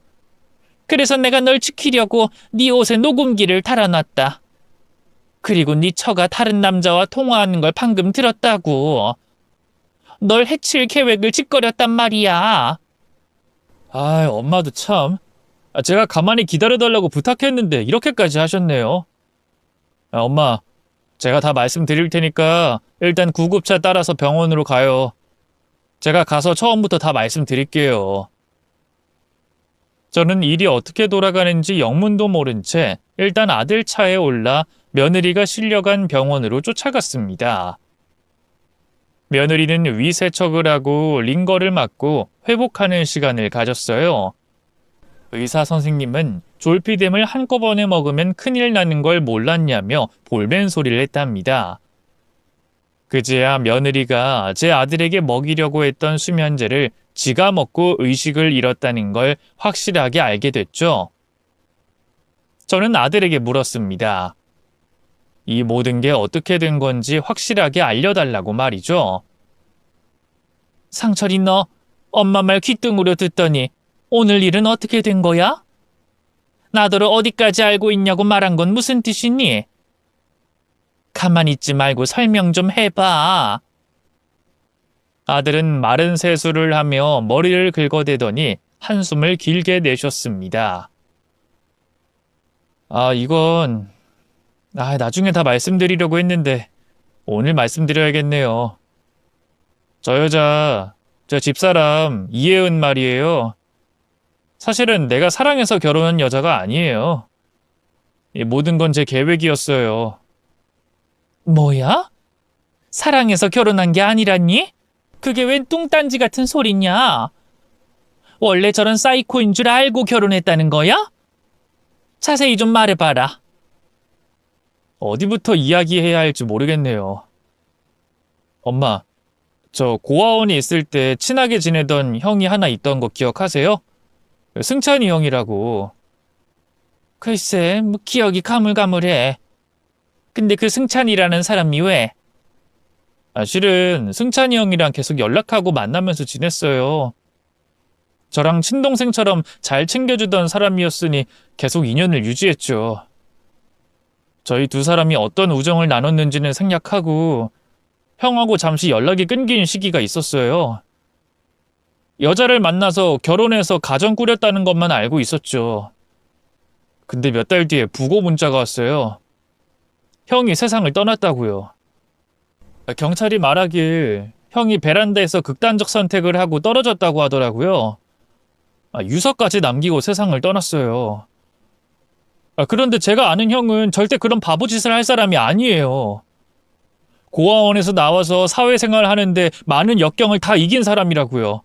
S1: 그래서 내가 널 지키려고 네 옷에 녹음기를 달아놨다. 그리고 네 처가 다른 남자와 통화하는 걸 방금 들었다고. 널 해칠 계획을 짓거렸단 말이야. 아, 엄마도 참. 제가 가만히 기다려달라고 부탁했는데 이렇게까지 하셨네요. 엄마, 제가 다 말씀드릴 테니까 일단 구급차 따라서 병원으로 가요. 제가 가서 처음부터 다 말씀드릴게요. 저는 일이 어떻게 돌아가는지 영문도 모른 채 일단 아들 차에 올라 며느리가 실려간 병원으로 쫓아갔습니다. 며느리는 위세척을 하고 링거를 맞고 회복하는 시간을 가졌어요. 의사 선생님은 졸피뎀을 한꺼번에 먹으면 큰일 나는 걸 몰랐냐며 볼멘 소리를 했답니다. 그제야 며느리가 제 아들에게 먹이려고 했던 수면제를 지가 먹고 의식을 잃었다는 걸 확실하게 알게 됐죠. 저는 아들에게 물었습니다. 이 모든 게 어떻게 된 건지 확실하게 알려달라고 말이죠. 상철이, 너 엄마 말 귓등으로 듣더니 오늘 일은 어떻게 된 거야? 나더러 어디까지 알고 있냐고 말한 건 무슨 뜻이니? 가만히 있지 말고 설명 좀 해봐. 아들은 마른 세수를 하며 머리를 긁어대더니 한숨을 길게 내셨습니다. 이건 나중에 다 말씀드리려고 했는데 오늘 말씀드려야겠네요. 저 여자, 저 집사람 이혜은 말이에요. 사실은 내가 사랑해서 결혼한 여자가 아니에요. 이 모든 건 제 계획이었어요. 뭐야? 사랑해서 결혼한 게 아니라니? 그게 웬 뚱딴지 같은 소리냐? 원래 저런 사이코인 줄 알고 결혼했다는 거야? 자세히 좀 말해봐라. 어디부터 이야기해야 할지 모르겠네요. 엄마, 저 고아원에 있을 때 친하게 지내던 형이 하나 있던 거 기억하세요? 승찬이 형이라고. 글쎄, 기억이 가물가물해. 근데 그 승찬이라는 사람이 왜? 실은 승찬이 형이랑 계속 연락하고 만나면서 지냈어요. 저랑 친동생처럼 잘 챙겨주던 사람이었으니 계속 인연을 유지했죠. 저희 두 사람이 어떤 우정을 나눴는지는 생략하고 형하고 잠시 연락이 끊긴 시기가 있었어요. 여자를 만나서 결혼해서 가정 꾸렸다는 것만 알고 있었죠. 근데 몇 달 뒤에 부고 문자가 왔어요. 형이 세상을 떠났다고요. 경찰이 말하길 형이 베란다에서 극단적 선택을 하고 떨어졌다고 하더라고요. 유서까지 남기고 세상을 떠났어요. 그런데 제가 아는 형은 절대 그런 바보짓을 할 사람이 아니에요. 고아원에서 나와서 사회생활 하는데 많은 역경을 다 이긴 사람이라고요.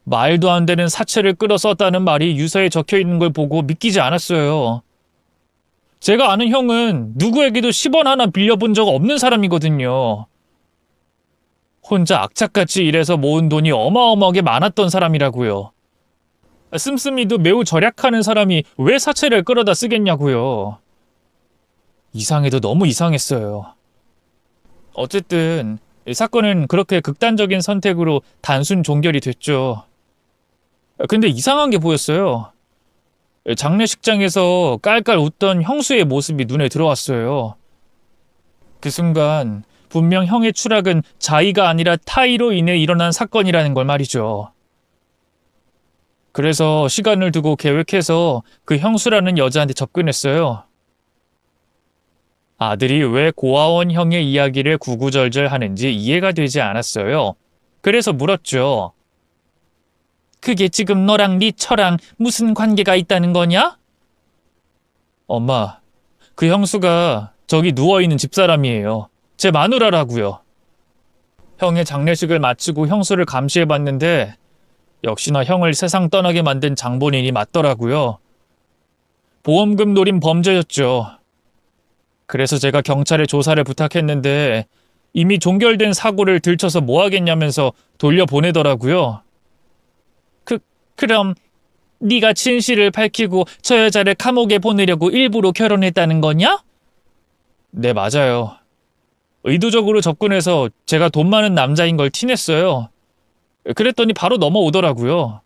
S1: 말도 안 되는 사채를 끌어 썼다는 말이 유서에 적혀 있는 걸 보고 믿기지 않았어요. 제가 아는 형은 누구에게도 10원 하나 빌려본 적 없는 사람이거든요. 혼자 악착같이 일해서 모은 돈이 어마어마하게 많았던 사람이라고요. 씀씀이도 매우 절약하는 사람이 왜 사채를 끌어다 쓰겠냐고요. 이상해도 너무 이상했어요. 어쨌든 이 사건은 그렇게 극단적인 선택으로 단순 종결이 됐죠. 근데 이상한 게 보였어요. 장례식장에서 깔깔 웃던 형수의 모습이 눈에 들어왔어요. 그 순간 분명 형의 추락은 자의가 아니라 타의로 인해 일어난 사건이라는 걸 말이죠. 그래서 시간을 두고 계획해서 그 형수라는 여자한테 접근했어요. 아들이 왜 고아원 형의 이야기를 구구절절 하는지 이해가 되지 않았어요. 그래서 물었죠. 그게 지금 너랑 네 처랑 무슨 관계가 있다는 거냐? 엄마, 그 형수가 저기 누워있는 집사람이에요. 제 마누라라고요. 형의 장례식을 마치고 형수를 감시해봤는데 역시나 형을 세상 떠나게 만든 장본인이 맞더라고요. 보험금 노린 범죄였죠. 그래서 제가 경찰에 조사를 부탁했는데 이미 종결된 사고를 들춰서 뭐 하겠냐면서 돌려보내더라고요. 그럼 네가 진실을 밝히고 저 여자를 감옥에 보내려고 일부러 결혼했다는 거냐? 네, 맞아요. 의도적으로 접근해서 제가 돈 많은 남자인 걸 티냈어요. 그랬더니 바로 넘어오더라고요.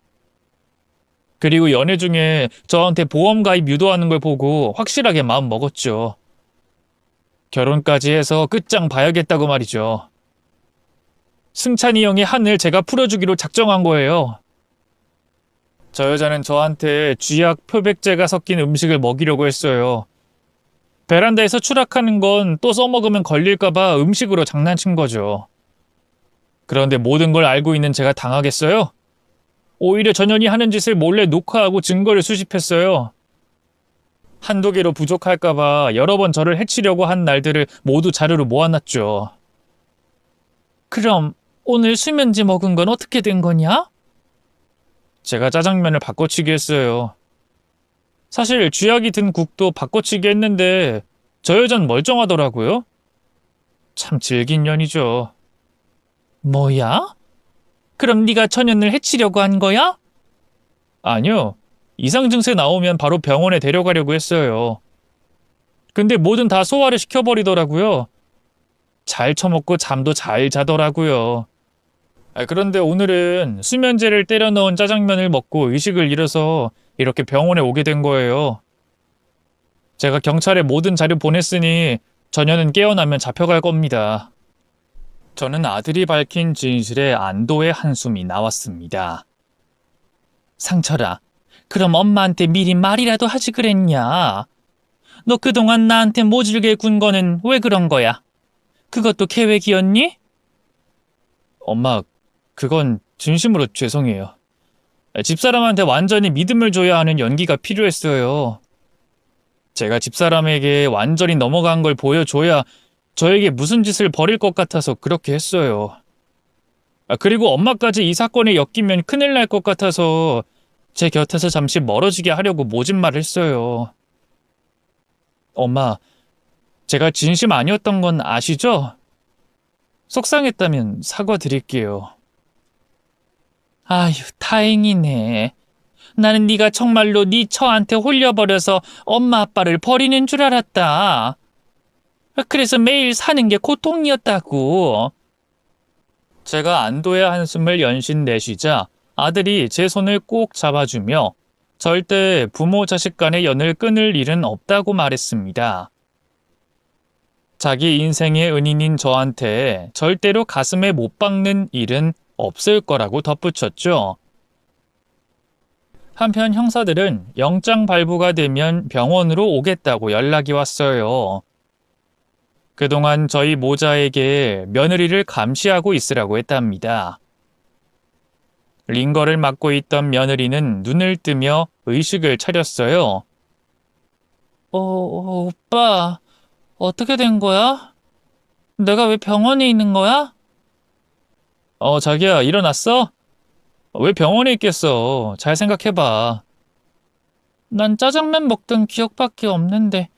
S1: 그리고 연애 중에 저한테 보험 가입 유도하는 걸 보고 확실하게 마음 먹었죠. 결혼까지 해서 끝장 봐야겠다고 말이죠. 승찬이 형의 한을 제가 풀어주기로 작정한 거예요. 저 여자는 저한테 쥐약 표백제가 섞인 음식을 먹이려고 했어요. 베란다에서 추락하는 건 또 써먹으면 걸릴까봐 음식으로 장난친 거죠. 그런데 모든 걸 알고 있는 제가 당하겠어요? 오히려 전현이 하는 짓을 몰래 녹화하고 증거를 수집했어요. 한두 개로 부족할까봐 여러 번 저를 해치려고 한 날들을 모두 자료로 모아놨죠. 그럼 오늘 수면제 먹은 건 어떻게 된 거냐? 제가 짜장면을 바꿔치기 했어요. 사실 쥐약이 든 국도 바꿔치기 했는데 저 여잔 멀쩡하더라고요. 참 질긴 년이죠. 뭐야? 그럼 네가 전현을 해치려고 한 거야? 아니요. 이상 증세 나오면 바로 병원에 데려가려고 했어요. 근데 뭐든 다 소화를 시켜버리더라고요. 잘 처먹고 잠도 잘 자더라고요. 그런데 오늘은 수면제를 때려 넣은 짜장면을 먹고 의식을 잃어서 이렇게 병원에 오게 된 거예요. 제가 경찰에 모든 자료 보냈으니 전현은 깨어나면 잡혀갈 겁니다. 저는 아들이 밝힌 진실에 안도의 한숨이 나왔습니다. 상철아, 그럼 엄마한테 미리 말이라도 하지 그랬냐? 너 그동안 나한테 모질게 군 거는 왜 그런 거야? 그것도 계획이었니? 엄마, 그건 진심으로 죄송해요. 집사람한테 완전히 믿음을 줘야 하는 연기가 필요했어요. 제가 집사람에게 완전히 넘어간 걸 보여줘야 저에게 무슨 짓을 벌일 것 같아서 그렇게 했어요. 그리고 엄마까지 이 사건에 엮이면 큰일 날 것 같아서 제 곁에서 잠시 멀어지게 하려고 모진 말을 했어요. 엄마, 제가 진심 아니었던 건 아시죠? 속상했다면 사과드릴게요. 아휴, 다행이네. 나는 네가 정말로 네 처한테 홀려버려서 엄마 아빠를 버리는 줄 알았다. 그래서 매일 사는 게 고통이었다고. 제가 안도의 한숨을 연신 내쉬자 아들이 제 손을 꼭 잡아주며 절대 부모 자식 간의 연을 끊을 일은 없다고 말했습니다. 자기 인생의 은인인 저한테 절대로 가슴에 못 박는 일은 없을 거라고 덧붙였죠. 한편 형사들은 영장 발부가 되면 병원으로 오겠다고 연락이 왔어요. 그동안 저희 모자에게 며느리를 감시하고 있으라고 했답니다. 링거를 맡고 있던 며느리는 눈을 뜨며 의식을 차렸어요. 오빠, 어떻게 된 거야? 내가 왜 병원에 있는 거야? 자기야, 일어났어? 왜 병원에 있겠어? 잘 생각해봐. 난 짜장면 먹던 기억밖에 없는데.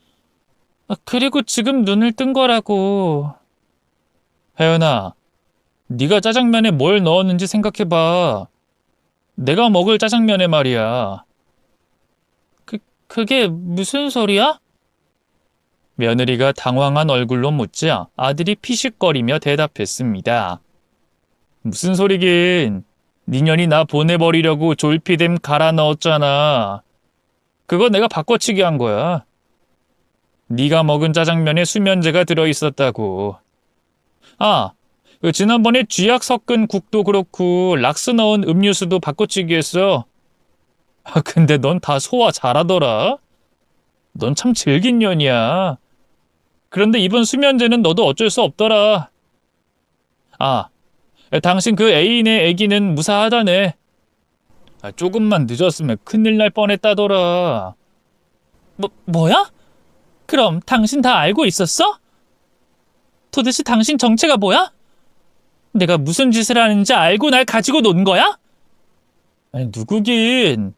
S1: 그리고 지금 눈을 뜬 거라고. 혜연아, 네가 짜장면에 뭘 넣었는지 생각해봐. 내가 먹을 짜장면에 말이야. 그게 무슨 소리야? 며느리가 당황한 얼굴로 묻자 아들이 피식거리며 대답했습니다. 무슨 소리긴. 니년이 나 보내버리려고 졸피뎀 갈아 넣었잖아. 그거 내가 바꿔치기 한 거야. 네가 먹은 짜장면에 수면제가 들어있었다고. 지난번에 쥐약 섞은 국도 그렇고 락스 넣은 음료수도 바꿔치기 했어. 근데 넌 다 소화 잘하더라. 넌 참 질긴 년이야. 그런데 이번 수면제는 너도 어쩔 수 없더라. 당신 그 애인의 애기는 무사하다네. 조금만 늦었으면 큰일 날 뻔했다더라. 뭐야? 그럼 당신 다 알고 있었어? 도대체 당신 정체가 뭐야? 내가 무슨 짓을 하는지 알고 날 가지고 논 거야? 아니, 누구긴.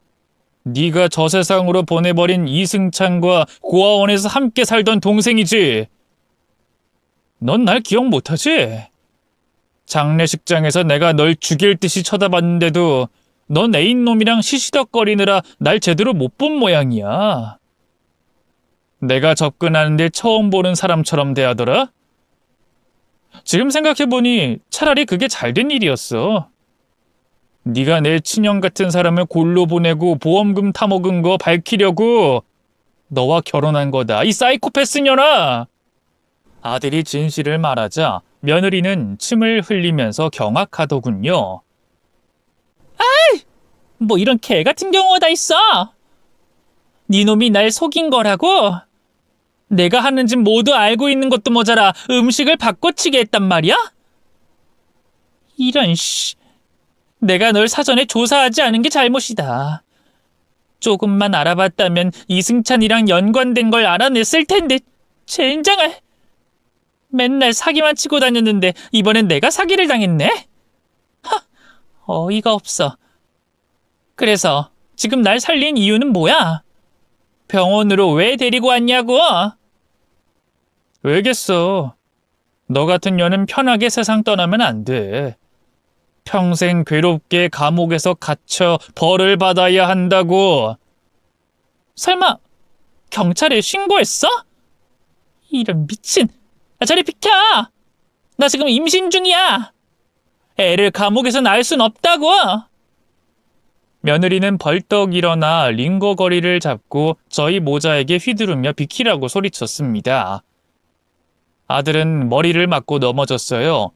S1: 네가 저 세상으로 보내버린 이승찬과 고아원에서 함께 살던 동생이지. 넌 날 기억 못하지? 장례식장에서 내가 널 죽일 듯이 쳐다봤는데도 넌 애인놈이랑 시시덕거리느라 날 제대로 못 본 모양이야. 내가 접근하는데 처음 보는 사람처럼 대하더라? 지금 생각해보니 차라리 그게 잘된 일이었어. 네가 내 친형 같은 사람을 골로 보내고 보험금 타먹은 거 밝히려고 너와 결혼한 거다, 이 사이코패스년아! 아들이 진실을 말하자 며느리는 침을 흘리면서 경악하더군요. 뭐 이런 개 같은 경우가 다 있어. 네 놈이 날 속인 거라고? 내가 하는 짓 모두 알고 있는 것도 모자라 음식을 바꿔치기 했단 말이야? 이런 내가 널 사전에 조사하지 않은 게 잘못이다. 조금만 알아봤다면 이승찬이랑 연관된 걸 알아냈을 텐데. 젠장을. 맨날 사기만 치고 다녔는데 이번엔 내가 사기를 당했네? 어이가 없어. 그래서 지금 날 살린 이유는 뭐야? 병원으로 왜 데리고 왔냐고? 왜겠어. 너 같은 년은 편하게 세상 떠나면 안 돼. 평생 괴롭게 감옥에서 갇혀 벌을 받아야 한다고. 설마 경찰에 신고했어? 이런 미친. 저리 비켜! 나 지금 임신 중이야. 애를 감옥에서 낳을 순 없다고. 며느리는 벌떡 일어나 링거거리를 잡고 저희 모자에게 휘두르며 비키라고 소리쳤습니다. 아들은 머리를 맞고 넘어졌어요.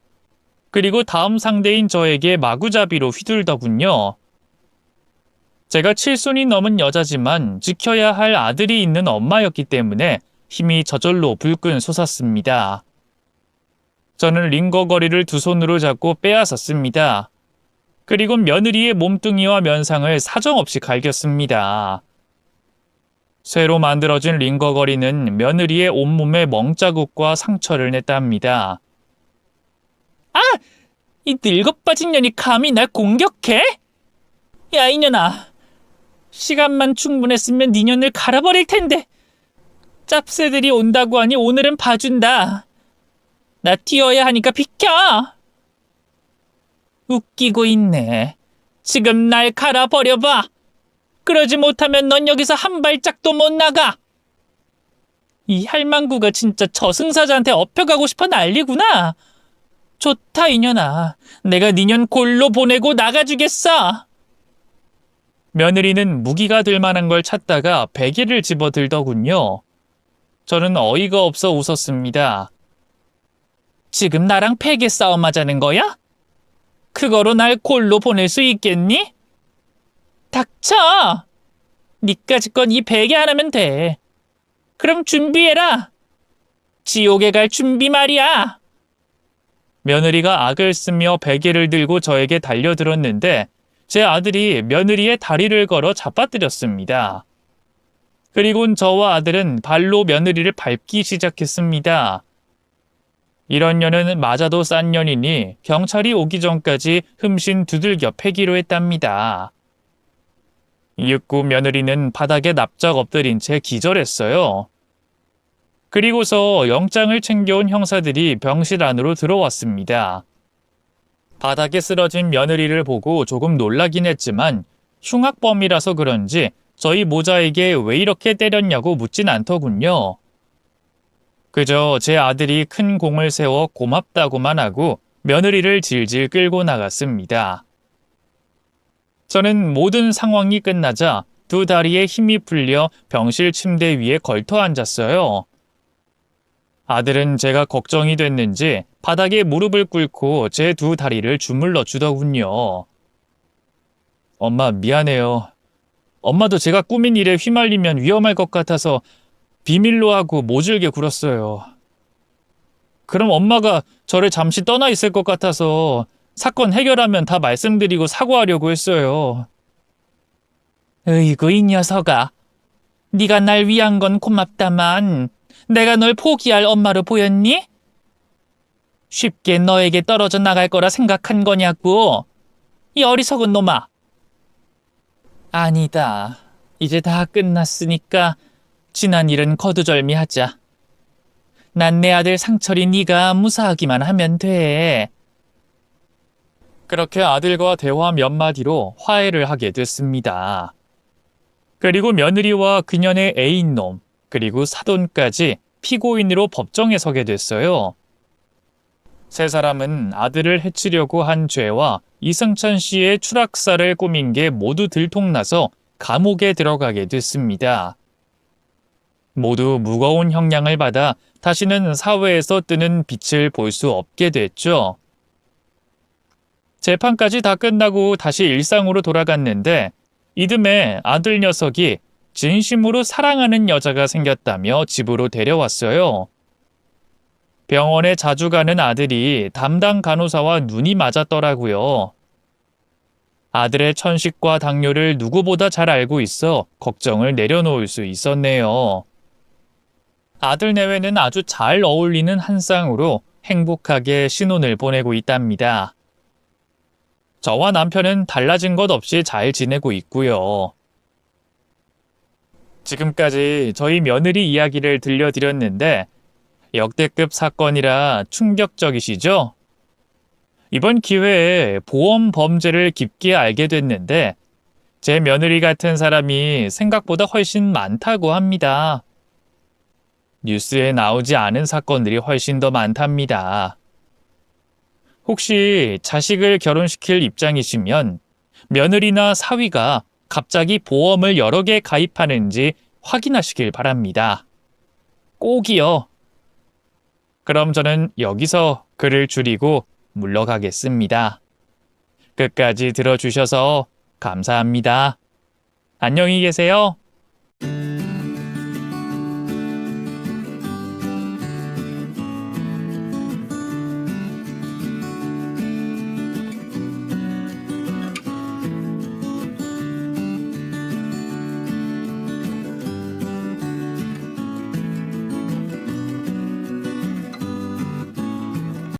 S1: 그리고 다음 상대인 저에게 마구잡이로 휘둘더군요. 제가 칠순이 넘은 여자지만 지켜야 할 아들이 있는 엄마였기 때문에 힘이 저절로 불끈 솟았습니다. 저는 링거거리를 두 손으로 잡고 빼앗았습니다. 그리고 며느리의 몸뚱이와 면상을 사정없이 갈겼습니다. 새로 만들어진 링거거리는 며느리의 온몸에 멍자국과 상처를 냈답니다. 이 늙어빠진 년이 감히 날 공격해? 야, 이년아. 시간만 충분했으면 네 년을 갈아버릴 텐데. 짭새들이 온다고 하니 오늘은 봐준다. 나 튀어야 하니까 비켜. 웃기고 있네. 지금 날 갈아버려봐. 그러지 못하면 넌 여기서 한 발짝도 못 나가. 이 할망구가 진짜 저승사자한테 업혀가고 싶어 난리구나. 좋다, 이년아. 내가 니년 골로 보내고 나가주겠어. 며느리는 무기가 될 만한 걸 찾다가 베개를 집어들더군요. 저는 어이가 없어 웃었습니다. 지금 나랑 베개 싸움 하자는 거야? 그거로 날 골로 보낼 수 있겠니? 닥쳐! 니까짓 건 이 베개 하나면 돼. 그럼 준비해라. 지옥에 갈 준비 말이야. 며느리가 악을 쓰며 베개를 들고 저에게 달려들었는데 제 아들이 며느리의 다리를 걸어 잡아뜨렸습니다. 그리곤 저와 아들은 발로 며느리를 밟기 시작했습니다. 이런 년은 맞아도 싼 년이니 경찰이 오기 전까지 흠신 두들겨 패기로 했답니다. 이윽고 며느리는 바닥에 납작 엎드린 채 기절했어요. 그리고서 영장을 챙겨온 형사들이 병실 안으로 들어왔습니다. 바닥에 쓰러진 며느리를 보고 조금 놀라긴 했지만 흉악범이라서 그런지 저희 모자에게 왜 이렇게 때렸냐고 묻진 않더군요. 그저 제 아들이 큰 공을 세워 고맙다고만 하고 며느리를 질질 끌고 나갔습니다. 저는 모든 상황이 끝나자 두 다리에 힘이 풀려 병실 침대 위에 걸터 앉았어요. 아들은 제가 걱정이 됐는지 바닥에 무릎을 꿇고 제 두 다리를 주물러 주더군요. 엄마, 미안해요. 엄마도 제가 꾸민 일에 휘말리면 위험할 것 같아서 비밀로 하고 모질게 굴었어요. 그럼 엄마가 저를 잠시 떠나 있을 것 같아서 사건 해결하면 다 말씀드리고 사과하려고 했어요. 으이구 이 녀석아. 네가 날 위한 건 고맙다만 내가 널 포기할 엄마로 보였니? 쉽게 너에게 떨어져 나갈 거라 생각한 거냐고. 이 어리석은 놈아. 아니다. 이제 다 끝났으니까 지난 일은 거두절미하자. 난 내 아들 상철이 네가 무사하기만 하면 돼. 그렇게 아들과 대화 몇 마디로 화해를 하게 됐습니다. 그리고 며느리와 그년의 애인놈, 그리고 사돈까지 피고인으로 법정에 서게 됐어요. 세 사람은 아들을 해치려고 한 죄와 이승찬 씨의 추락사를 꾸민 게 모두 들통나서 감옥에 들어가게 됐습니다. 모두 무거운 형량을 받아 다시는 사회에서 뜨는 빛을 볼 수 없게 됐죠. 재판까지 다 끝나고 다시 일상으로 돌아갔는데 이듬해 아들 녀석이 진심으로 사랑하는 여자가 생겼다며 집으로 데려왔어요. 병원에 자주 가는 아들이 담당 간호사와 눈이 맞았더라고요. 아들의 천식과 당뇨를 누구보다 잘 알고 있어 걱정을 내려놓을 수 있었네요. 아들 내외는 아주 잘 어울리는 한 쌍으로 행복하게 신혼을 보내고 있답니다. 저와 남편은 달라진 것 없이 잘 지내고 있고요. 지금까지 저희 며느리 이야기를 들려드렸는데 역대급 사건이라 충격적이시죠? 이번 기회에 보험 범죄를 깊게 알게 됐는데 제 며느리 같은 사람이 생각보다 훨씬 많다고 합니다. 뉴스에 나오지 않은 사건들이 훨씬 더 많답니다. 혹시 자식을 결혼시킬 입장이시면 며느리나 사위가 갑자기 보험을 여러 개 가입하는지 확인하시길 바랍니다. 꼭이요. 그럼 저는 여기서 글을 줄이고 물러가겠습니다. 끝까지 들어주셔서 감사합니다. 안녕히 계세요.